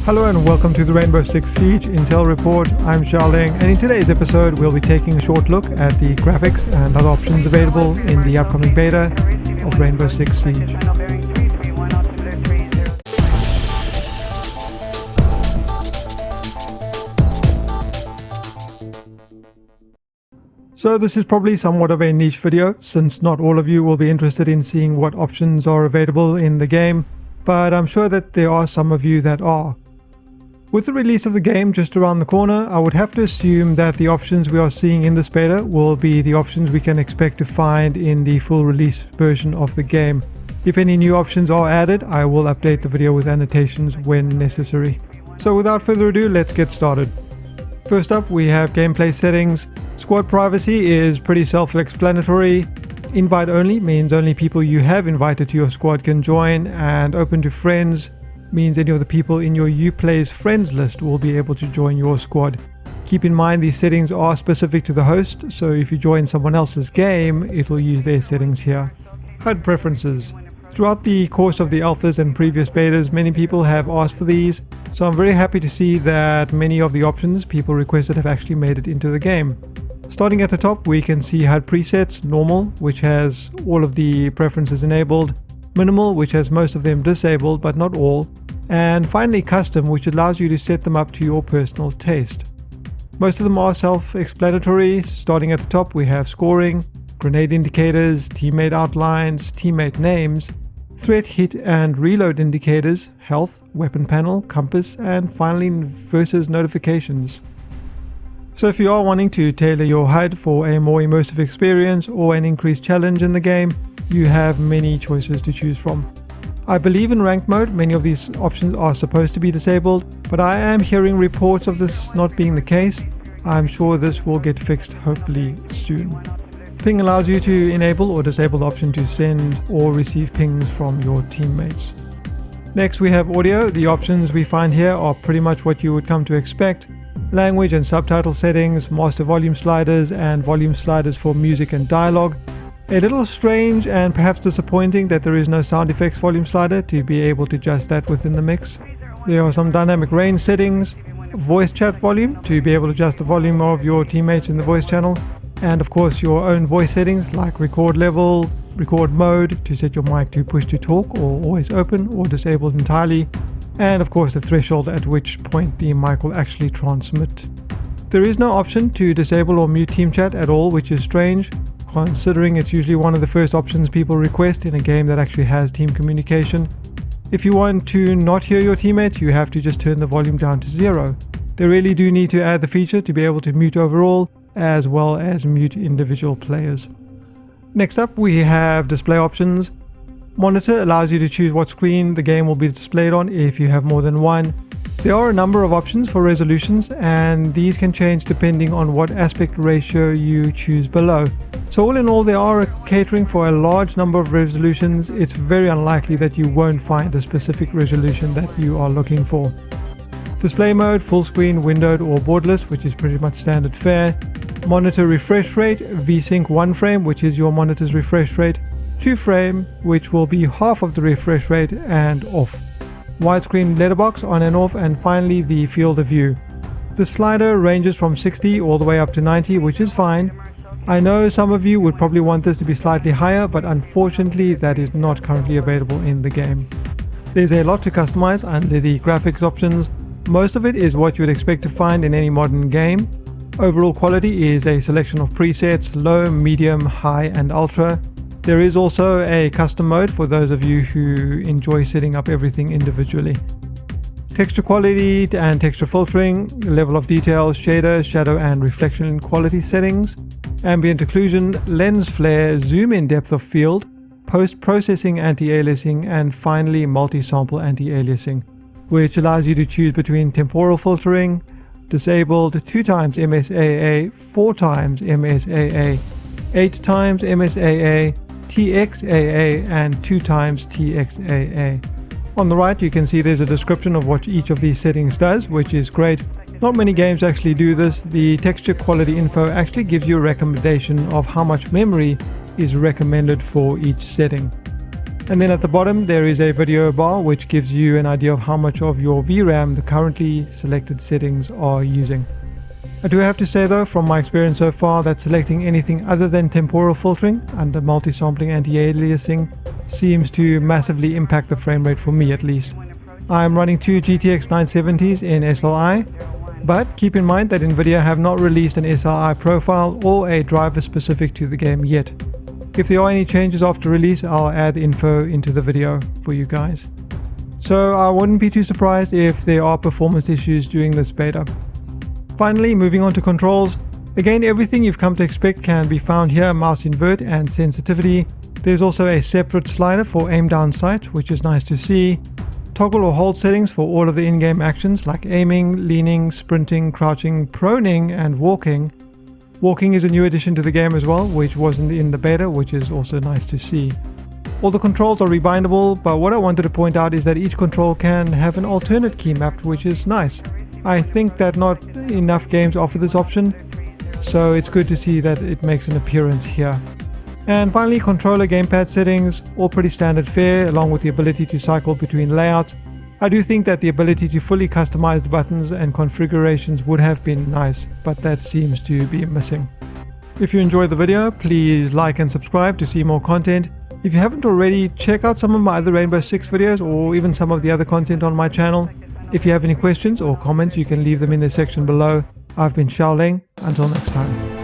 Hello and welcome to the Rainbow Six Siege Intel Report. I'm Xiaoling, and in today's episode we'll be taking a short look at the graphics and other options available in the upcoming beta of Rainbow Six Siege. So this is probably somewhat of a niche video, since not all of you will be interested in seeing what options are available in the game, but I'm sure that there are some of you that are. With the release of the game just around the corner, I would have to assume that the options we are seeing in this beta will be the options we can expect to find in the full release version of the game. If any new options are added, I will update the video with annotations when necessary. So without further ado, let's get started. First up, we have gameplay settings. Squad privacy is pretty self-explanatory. Invite only means only people you have invited to your squad can join, and open to friends means any of the people in your Uplay's friends list will be able to join your squad. Keep in mind these settings are specific to the host, so if you join someone else's game, it will use their settings here. HUD preferences. Throughout the course of the alphas and previous betas, many people have asked for these, so I'm very happy to see that many of the options people requested have actually made it into the game. Starting at the top, we can see HUD presets. Normal, which has all of the preferences enabled. Minimal, which has most of them disabled but not all. And finally custom, which allows you to set them up to your personal taste. Most of them are self-explanatory. Starting at the top, we have scoring, grenade indicators, teammate outlines, teammate names, threat hit and reload indicators, health, weapon panel, compass, and finally versus notifications. So if you are wanting to tailor your HUD for a more immersive experience or an increased challenge in the game, you have many choices to choose from. I believe in ranked mode, many of these options are supposed to be disabled, but I am hearing reports of this not being the case. I'm sure this will get fixed hopefully soon. Ping allows you to enable or disable the option to send or receive pings from your teammates. Next we have audio. The options we find here are pretty much what you would come to expect. Language and subtitle settings, master volume sliders, and volume sliders for music and dialogue. A little strange and perhaps disappointing that there is no sound effects volume slider to be able to adjust that within the mix. There are some dynamic range settings, voice chat volume to be able to adjust the volume of your teammates in the voice channel, and of course your own voice settings like record level, record mode to set your mic to push to talk or always open or disabled entirely, and of course the threshold at which point the mic will actually transmit. There is no option to disable or mute team chat at all, which is strange, considering it's usually one of the first options people request in a game that actually has team communication. If you want to not hear your teammates, you have to just turn the volume down to 0. They really do need to add the feature to be able to mute overall, as well as mute individual players. Next up we have display options. Monitor allows you to choose what screen the game will be displayed on if you have more than one. There are a number of options for resolutions, and these can change depending on what aspect ratio you choose below. So all in all, they are catering for a large number of resolutions. It's very unlikely that you won't find the specific resolution that you are looking for. Display mode, full screen, windowed or borderless, which is pretty much standard fare. Monitor refresh rate, VSync 1 frame, which is your monitor's refresh rate, 2 frame, which will be half of the refresh rate, and off. Widescreen letterbox on and off, and finally the field of view. The slider ranges from 60 all the way up to 90, which is fine. I know some of you would probably want this to be slightly higher, but unfortunately that is not currently available in the game. There's a lot to customize under the graphics options. Most of it is what you would expect to find in any modern game. Overall quality is a selection of presets, low, medium, high and ultra. There is also a custom mode for those of you who enjoy setting up everything individually. Texture quality and texture filtering, level of detail, shader, shadow and reflection quality settings, ambient occlusion, lens flare, zoom in depth of field, post-processing anti-aliasing, and finally multi-sample anti-aliasing, which allows you to choose between temporal filtering, disabled 2 times MSAA, 4 times MSAA, 8 times MSAA, TXAA, and 2 times TXAA. On the right you can see there's a description of what each of these settings does, which is great. Not many games actually do this. The texture quality info actually gives you a recommendation of how much memory is recommended for each setting. And then at the bottom there is a video bar which gives you an idea of how much of your VRAM the currently selected settings are using. I do have to say though, from my experience so far, that selecting anything other than temporal filtering under multi-sampling anti-aliasing seems to massively impact the frame rate for me at least. I am running two GTX 970s in SLI, but keep in mind that Nvidia have not released an SLI profile or a driver specific to the game yet. If there are any changes after release, I'll add info into the video for you guys. So I wouldn't be too surprised if there are performance issues during this beta. Finally, moving on to controls. Again, everything you've come to expect can be found here: mouse invert and sensitivity. There's also a separate slider for aim down sight, which is nice to see. Toggle or hold settings for all of the in-game actions like aiming, leaning, sprinting, crouching, proning, and walking. Walking is a new addition to the game as well, which wasn't in the beta, which is also nice to see. All the controls are rebindable, but what I wanted to point out is that each control can have an alternate key mapped, which is nice. I think that not enough games offer this option, so it's good to see that it makes an appearance here. And finally, controller gamepad settings, all pretty standard fare, along with the ability to cycle between layouts. I do think that the ability to fully customize the buttons and configurations would have been nice, but that seems to be missing. If you enjoyed the video, please like and subscribe to see more content. If you haven't already, check out some of my other Rainbow Six videos or even some of the other content on my channel. If you have any questions or comments, you can leave them in the section below. I've been Xiaoling. Until next time.